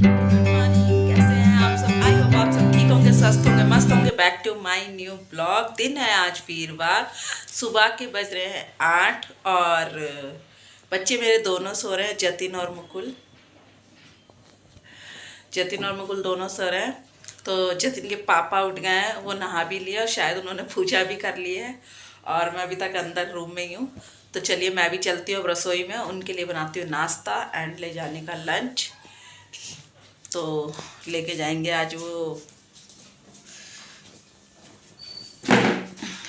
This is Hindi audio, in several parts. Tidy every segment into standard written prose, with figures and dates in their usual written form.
गुड मॉर्निंग, कैसे हैं आप सब? आई होप आप सब ठीक होंगे, स्वस्थ होंगे, मस्त होंगे। Back to my new blog. दिन है आज वीरवार, सुबह के बज रहे हैं 8 और बच्चे मेरे दोनों सो रहे हैं, जतिन और मुकुल दोनों सो रहे हैं। तो जतिन के पापा उठ गए हैं, वो नहा भी लिया और शायद उन्होंने पूजा भी कर ली है और मैं अभी तक अंदर रूम में ही हूँ। तो चलिए मैं भी चलती हूँ रसोई में, उनके लिए बनाती हूँ नाश्ता एंड ले जाने का लंच। तो लेके जाएंगे आज वो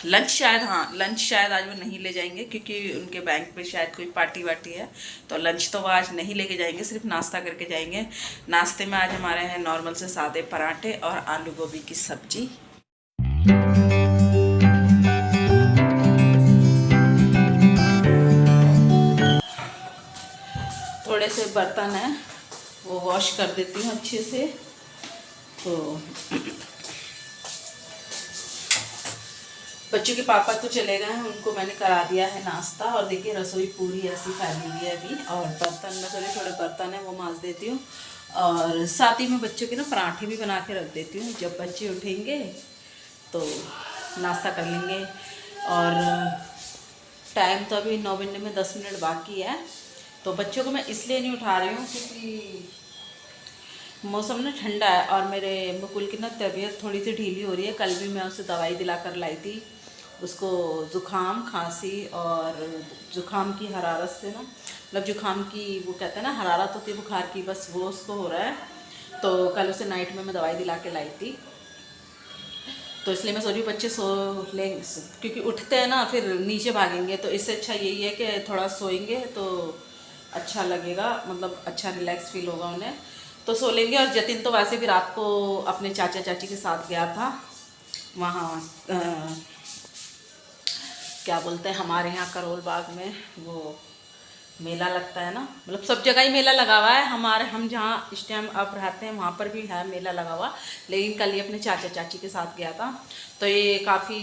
लंच, शायद हाँ लंच शायद आज वो नहीं ले जाएंगे क्योंकि उनके बैंक पे शायद कोई पार्टी वार्टी है। तो लंच तो वो आज नहीं लेके जाएंगे, सिर्फ नाश्ता करके जाएंगे। नाश्ते में आज हमारे हैं नॉर्मल से सादे पराठे और आलू गोभी की सब्जी। थोड़े से बर्तन हैं वो वॉश कर देती हूँ अच्छे से। तो बच्चों के पापा तो चले गए हैं, उनको मैंने करा दिया है नाश्ता और देखिए रसोई पूरी ऐसी फैली हुई है अभी। और बर्तन में थोड़े बर्तन हैं वो मांज देती हूँ और साथ ही में बच्चों के ना पराठे भी बना के रख देती हूँ। जब बच्चे उठेंगे तो नाश्ता कर लेंगे। और टाइम तो अभी 9 बजने में 10 मिनट बाकी है। तो बच्चों को मैं इसलिए नहीं उठा रही हूँ क्योंकि मौसम ना ठंडा है और मेरे मुकुल की ना तबीयत थोड़ी सी ढीली हो रही है। कल भी मैं उसे दवाई दिला कर लाई थी, उसको ज़ुकाम खांसी और ज़ुकाम की हरारत से ना, मतलब ज़ुकाम की वो कहते हैं ना हरारत होती है बुखार की, बस वो उसको हो रहा है। तो कल उसे नाइट में मैं दवाई दिला के लाई थी। तो इसलिए मैं सोच रही हूँ बच्चे सो लें क्योंकि उठते हैं ना फिर नीचे भागेंगे। तो इससे अच्छा यही है कि थोड़ा सोएंगे तो अच्छा लगेगा, मतलब अच्छा रिलैक्स फील होगा उन्हें। तो सो लेंगे। और जतिन तो वैसे भी रात को अपने चाचा चाची के साथ गया था वहाँ, क्या बोलते हैं हमारे यहाँ करोल बाग में वो मेला लगता है ना, मतलब सब जगह ही मेला लगा हुआ है। हम जहाँ इस टाइम अब रहते हैं वहाँ पर भी है मेला लगा हुआ, लेकिन कल ये अपने चाचा चाची के साथ गया था। तो ये काफ़ी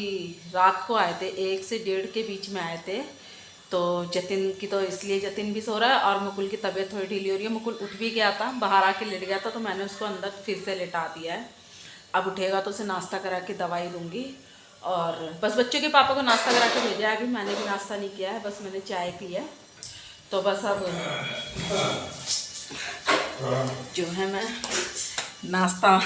रात को आए थे, 1 से 1:30 के बीच में आए थे। तो जतिन की तो इसलिए जतिन भी सो रहा है और मुकुल की तबीयत थोड़ी ढीली हो रही है। मुकुल उठ भी गया था, बाहर आके लेट गया था, तो मैंने उसको अंदर फिर से लेटा दिया है। अब उठेगा तो उसे नाश्ता करा के दवाई दूंगी। और बस बच्चों के पापा को नाश्ता करा के भेजा है, अभी मैंने भी नाश्ता नहीं किया है, बस मैंने चाय पी है। तो बस अब जो है मैं नाश्ता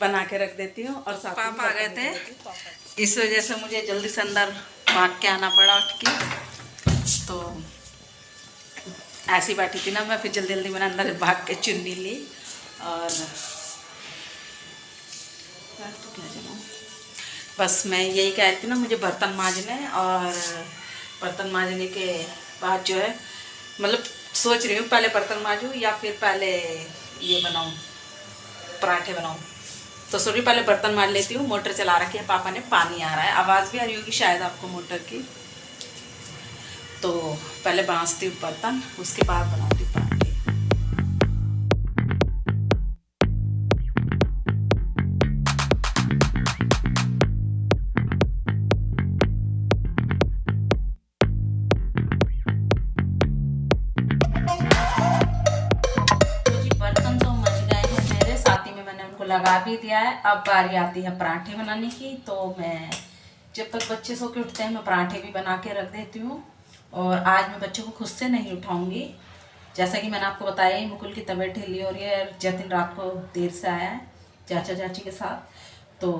बना के रख देती हूँ। और साथ पापा आ गए थे, इस वजह से मुझे जल्दी से अंदर भाग के आना पड़ा उठ के। तो ऐसी बैठी थी ना मैं, फिर जल्दी जल्दी मैंने अंदर भाग के चुन्नी ली। और तो क्या चलाऊँ, बस मैं यही कह रही थी ना, मुझे बर्तन मांजने और बर्तन मांजने के बाद जो है मतलब सोच रही हूँ पहले बर्तन मांजूँ या फिर पहले ये बनाऊँ पराठे बनाऊँ। तो सॉरी पहले बर्तन मांज लेती हूँ। मोटर चला रखी है पापा ने, पानी आ रहा है, आवाज़ भी आ रही होगी शायद आपको मोटर की। तो पहले बांसती हूँ बर्तन, उसके बाद बनाती हूँ पराठे। तो जी बर्तन तो मच गए हैं मेरे, साथ ही में मैंने उनको लगा भी दिया है। अब बारी आती है पराठे बनाने की। तो मैं जब तक बच्चे सो के उठते हैं मैं पराठे भी बना के रख देती हूँ। और आज मैं बच्चों को खुद से नहीं उठाऊंगी, जैसा कि मैंने आपको बताया ही मुकुल की तबीयत ढीली हो रही है। जतिन रात को देर से आया है चाचा चाची के साथ। तो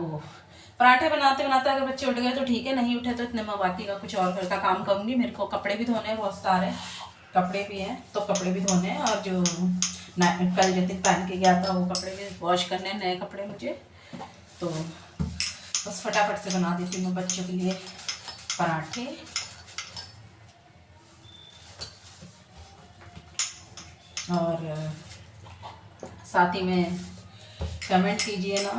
पराठे बनाते बनाते अगर बच्चे उठ गए तो ठीक है, नहीं उठे तो इतने मैं बाकी का कुछ और घर का काम करूँगी। मेरे को कपड़े भी धोने हैं, बहुत सारे कपड़े भी हैं, तो कपड़े भी धोने हैं। और जो कल जतिन पहन के गया था वो कपड़े भी वॉश करने हैं, नए कपड़े मुझे। तो बस फटाफट से बना देती हूँ बच्चों के लिए पराठे। और साथ ही में कमेंट कीजिए ना।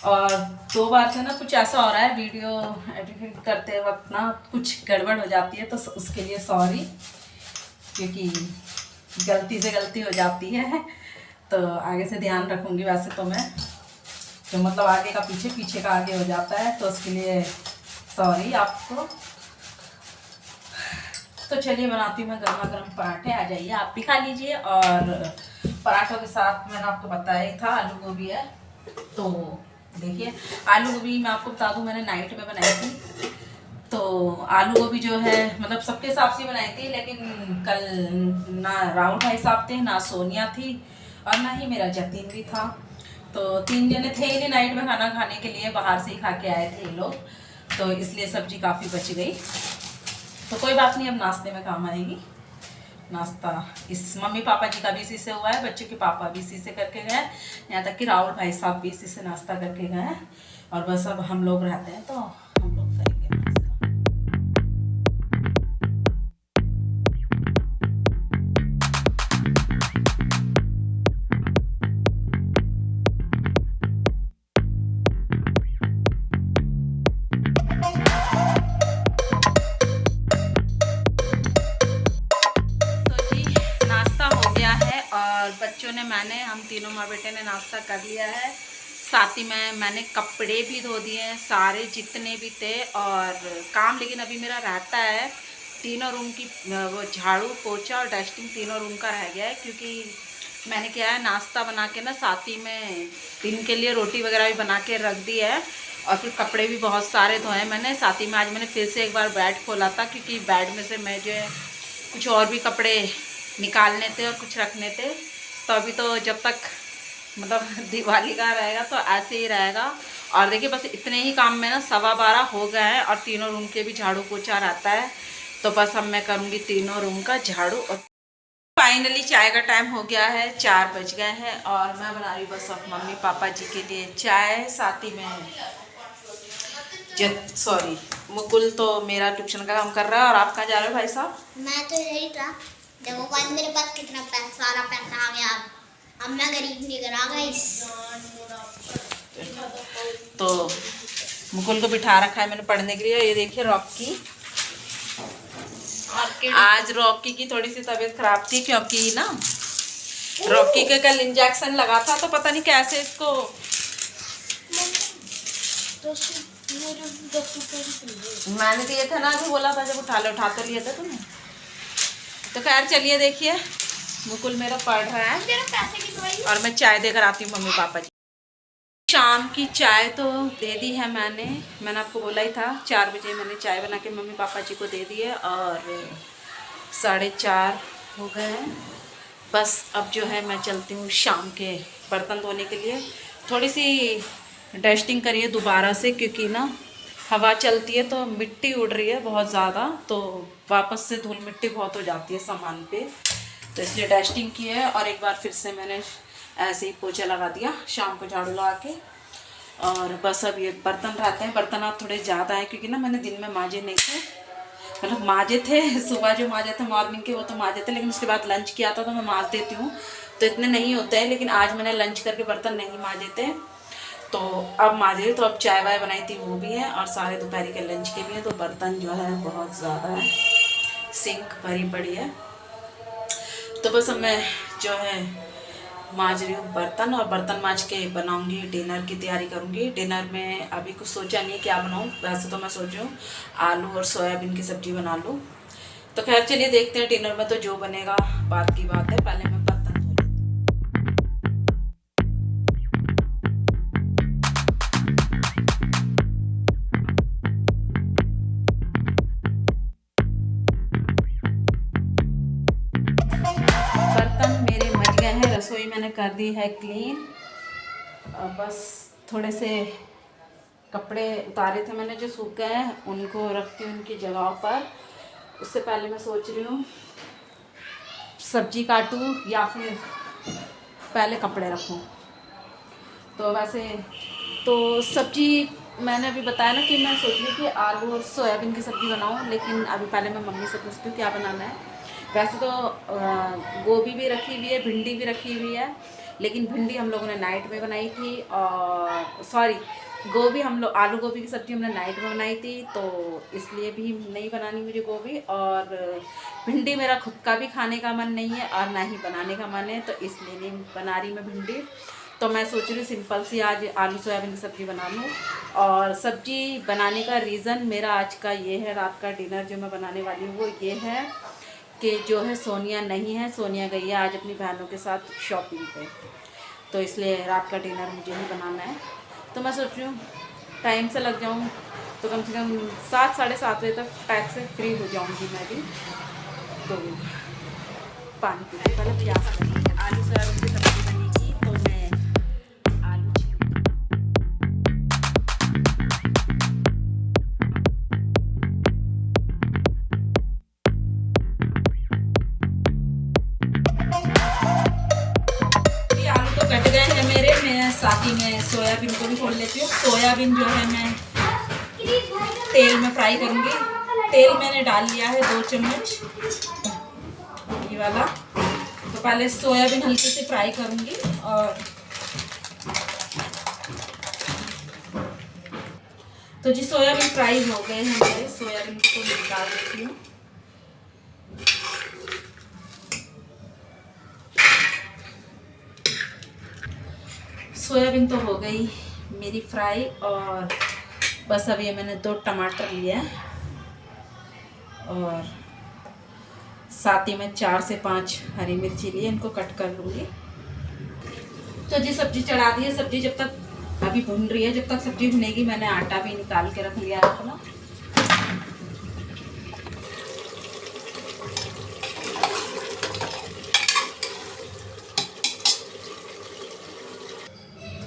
और 2 बार से ना कुछ ऐसा हो रहा है, वीडियो एडिटिंग करते वक्त ना कुछ गड़बड़ हो जाती है, तो उसके लिए सॉरी, क्योंकि गलती से गलती हो जाती है। तो आगे से ध्यान रखूँगी। वैसे तो मैं जो मतलब आगे का पीछे, पीछे का आगे हो जाता है, तो उसके लिए सॉरी आपको। तो चलिए बनाती हूँ मैं गर्मा गर्म पराठे, आ जाइए आप भी खा लीजिए। और पराठों के साथ मैंने आपको बताया ही था आलू गोभी है। तो देखिए आलू गोभी मैं आपको बता दूं मैंने नाइट में बनाई थी। तो आलू गोभी जो है मतलब सबके हिसाब से बनाई थी, लेकिन कल ना राहुल भाई साहब थे, ना सोनिया थी और ना ही मेरा जतिन भी था। तो 3 जने थे ही नहीं नाइट में खाना खाने के लिए, बाहर से ही खा के आए थे ये लोग, तो इसलिए सब्जी काफ़ी बच गई। तो कोई बात नहीं, अब नाश्ते में काम आएगी। नाश्ता इस मम्मी पापा जी का भी इसी से हुआ है, बच्चों के पापा भी इसी से करके गए, यहाँ तक कि राहुल भाई साहब भी इसी से नाश्ता करके गए हैं। और बस अब हम लोग रहते हैं तो हम लोग करेंगे नाश्ता। और बच्चों ने हम तीनों माँ बेटे ने नाश्ता कर लिया है। साथ ही में मैंने कपड़े भी धो दिए हैं सारे जितने भी थे, और काम लेकिन अभी मेरा रहता है तीनों रूम की वो झाड़ू पोछा और डस्टिंग तीनों रूम का रह गया है, क्योंकि मैंने क्या है नाश्ता बना के ना साथ ही में दिन के लिए रोटी वगैरह भी बना के रख दी है, और फिर कपड़े भी बहुत सारे धोए मैंने। साथ ही में आज मैंने फिर से एक बार बेड खोला था, क्योंकि बेड में से मैं जो है कुछ और भी कपड़े निकालने थे और कुछ रखने थे। तो अभी तो जब तक मतलब दिवाली का रहेगा तो ऐसे ही रहेगा। और देखिए बस इतने ही काम में ना 12:15 हो गए हैं, और तीनों रूम के भी झाड़ू पोछा रहता है। तो बस अब मैं करूँगी तीनों रूम का झाड़ू। और फाइनली चाय का टाइम हो गया है, 4 बज गए हैं, और मैं बना रही बस अब मम्मी पापा जी के लिए चाय। साथ ही में मुकुल तो मेरा ट्यूशन का काम कर रहा है। और आप कहाँ जा रहे हो भाई साहब? मैं तो यही था, देखो आज मेरे पास कितना सारा पैसा आ गया। अब मैं गरीब निकल आ गई। तो मुकुल को बिठा रखा है मैंने पढ़ने के लिए। ये देखिए रॉकी, आज रॉकी की थोड़ी सी तबीयत खराब थी, क्योंकि ना रॉकी के कल इंजेक्शन लगा था, तो पता नहीं कैसे इसको मैंने दिए थे ना, अभी बोला था जब उठा तो लिए थे तुमने। तो खैर चलिए देखिए मुकुल मेरा पढ़ रहा है और मैं चाय देकर आती हूँ मम्मी पापा जी। शाम की चाय तो दे दी है मैंने आपको बोला ही था 4 बजे मैंने चाय बना के मम्मी पापा जी को दे दी है, और 4:30 हो गए हैं। बस अब जो है मैं चलती हूँ शाम के बर्तन धोने के लिए। थोड़ी सी डस्टिंग करिए दोबारा से, क्योंकि ना हवा चलती है तो मिट्टी उड़ रही है बहुत ज़्यादा, तो वापस से धूल मिट्टी बहुत हो जाती है सामान पे, तो इसलिए डस्टिंग की है। और एक बार फिर से मैंने ऐसे ही पोछा लगा दिया शाम को झाड़ू लगा के। और बस अब ये बर्तन रहते हैं, बर्तन आज थोड़े ज़्यादा हैं, क्योंकि ना मैंने दिन में माजे नहीं थे, मतलब माजे थे सुबह जो माजे थे मॉर्निंग के वो तो माजे थे, लेकिन उसके बाद लंच किया था तो मैं माज देती हूँ, तो इतने नहीं होते हैं। लेकिन आज मैंने लंच करके बर्तन नहीं माजे थे, तो अब माजे। तो अब चाय वाय बनाई थी वो भी है, और सारे दोपहर के लंच के भी हैं, तो बर्तन जो है बहुत ज़्यादा है, सिंक भरी पड़ी है। तो बस अब मैं जो है माज रही हूँ बर्तन, और बर्तन माज के बनाऊंगी डिनर की तैयारी करूँगी। डिनर में अभी कुछ सोचा नहीं है क्या बनाऊँ, वैसे तो मैं सोच रही हूँ आलू और सोयाबीन की सब्ज़ी बना लूँ। तो खैर चलिए देखते हैं डिनर में तो जो बनेगा बात की बात है। पहले मैं बर्तन धो लेती हूँ। बर्तन मेरे मज गए हैं, रसोई मैंने कर दी है क्लीन, और बस थोड़े से कपड़े उतारे थे मैंने जो सूख गए हैं उनको रखती हूँ उनकी जगह पर। उससे पहले मैं सोच रही हूँ सब्जी काटूँ या फिर पहले कपड़े रखूँ। तो वैसे तो सब्जी मैंने अभी बताया ना कि मैं सोच रही हूँ कि आलू और सोयाबीन की सब्ज़ी बनाऊँ, लेकिन अभी पहले मैं मम्मी से पूछती हूँ क्या बनाना है। वैसे तो गोभी भी रखी हुई है, भिंडी भी रखी हुई है, लेकिन भिंडी हम लोगों ने नाइट में बनाई थी, और गोभी आलू गोभी की सब्ज़ी हमने नाइट में बनाई थी, तो इसलिए भी नहीं बनानी मुझे गोभी। और भिंडी मेरा खुद का भी खाने का मन नहीं है और ना ही बनाने का मन है, तो इसलिए नहीं बना रही मैं भिंडी। तो मैं सोच रही हूँ सिंपल सी आज आलू सोयाबीन की सब्ज़ी बना लूँ। और सब्ज़ी बनाने का रीज़न मेरा आज का ये है, रात का डिनर जो मैं बनाने वाली हूँ वो ये है कि जो है सोनिया नहीं है, सोनिया गई है आज अपनी बहनों के साथ शॉपिंग पे, तो इसलिए रात का डिनर मुझे ही बनाना है। तो मैं सोच रही हूँ टाइम से लग जाऊँ तो कम से कम 7 साढ़े 7 बजे तक टैक्स से फ्री हो जाऊँगी मैं भी। तो पानी पीते पहले प्यास लगी है। आलू सोयाबीन की सब्ज़ी बनेगी तो मैं आलू छीलूंगी। ये आलू तो कट गए हैं मेरे, मैं साथ ही में सोयाबीन को भी खोल लेती हूँ। सोयाबीन जो है मैं तेल में फ्राई करूँगी। तेल मैंने डाल लिया है 2 चम्मच ये वाला। तो पहले सोयाबीन हल्की से फ्राई करूँगी और तो जी सोयाबीन फ्राई हो गए हैं मेरे, सोयाबीन को निकाल देती हूँ। सोयाबीन तो हो गई मेरी फ्राई और बस अब ये मैंने 2 टमाटर लिए और साथ ही में 4 से 5 हरी मिर्ची लिए, इनको कट कर लूँगी। तो जी सब्जी चढ़ा दी है। सब्जी जब तक अभी भुन रही है, जब तक सब्जी भुनेगी मैंने आटा भी निकाल के रख लिया है अपना।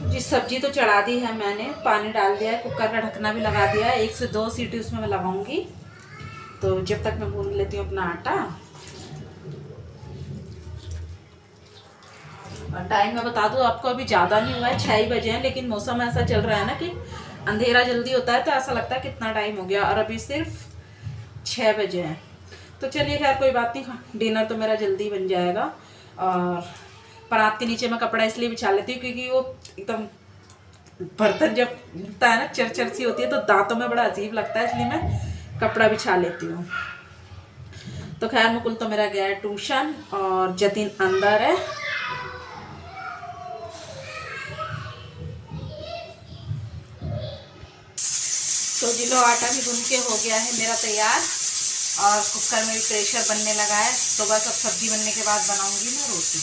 जी सब्जी तो चढ़ा दी है मैंने, पानी डाल दिया है, कुकर का ढकना भी लगा दिया है। 1 से 2 सीटी उसमें मैं लगाऊंगी। तो जब तक मैं भून लेती हूँ अपना आटा। और टाइम मैं बता दूँ आपको, अभी ज़्यादा नहीं हुआ है, 6 ही बजे हैं, लेकिन मौसम ऐसा चल रहा है ना कि अंधेरा जल्दी होता है तो ऐसा लगता है कितना टाइम हो गया, और अभी सिर्फ 6 बजे हैं। तो चलिए खैर कोई बात नहीं, डिनर तो मेरा जल्दी बन जाएगा। और परात के नीचे मैं कपड़ा इसलिए बिछा लेती हूँ क्योंकि वो एकदम बर्तन जब उठता है ना, चरचर सी होती है तो दांतों में बड़ा अजीब लगता है, इसलिए मैं कपड़ा बिछा लेती हूँ। तो खैर मुकुल तो मेरा गया है ट्यूशन और जतिन अंदर है। तो जी लो आटा भी भून के हो गया है मेरा तैयार और कुकर में भी प्रेशर बनने लगा है। तो बस अब सब्जी बनने के बाद बनाऊंगी मैं रोटी।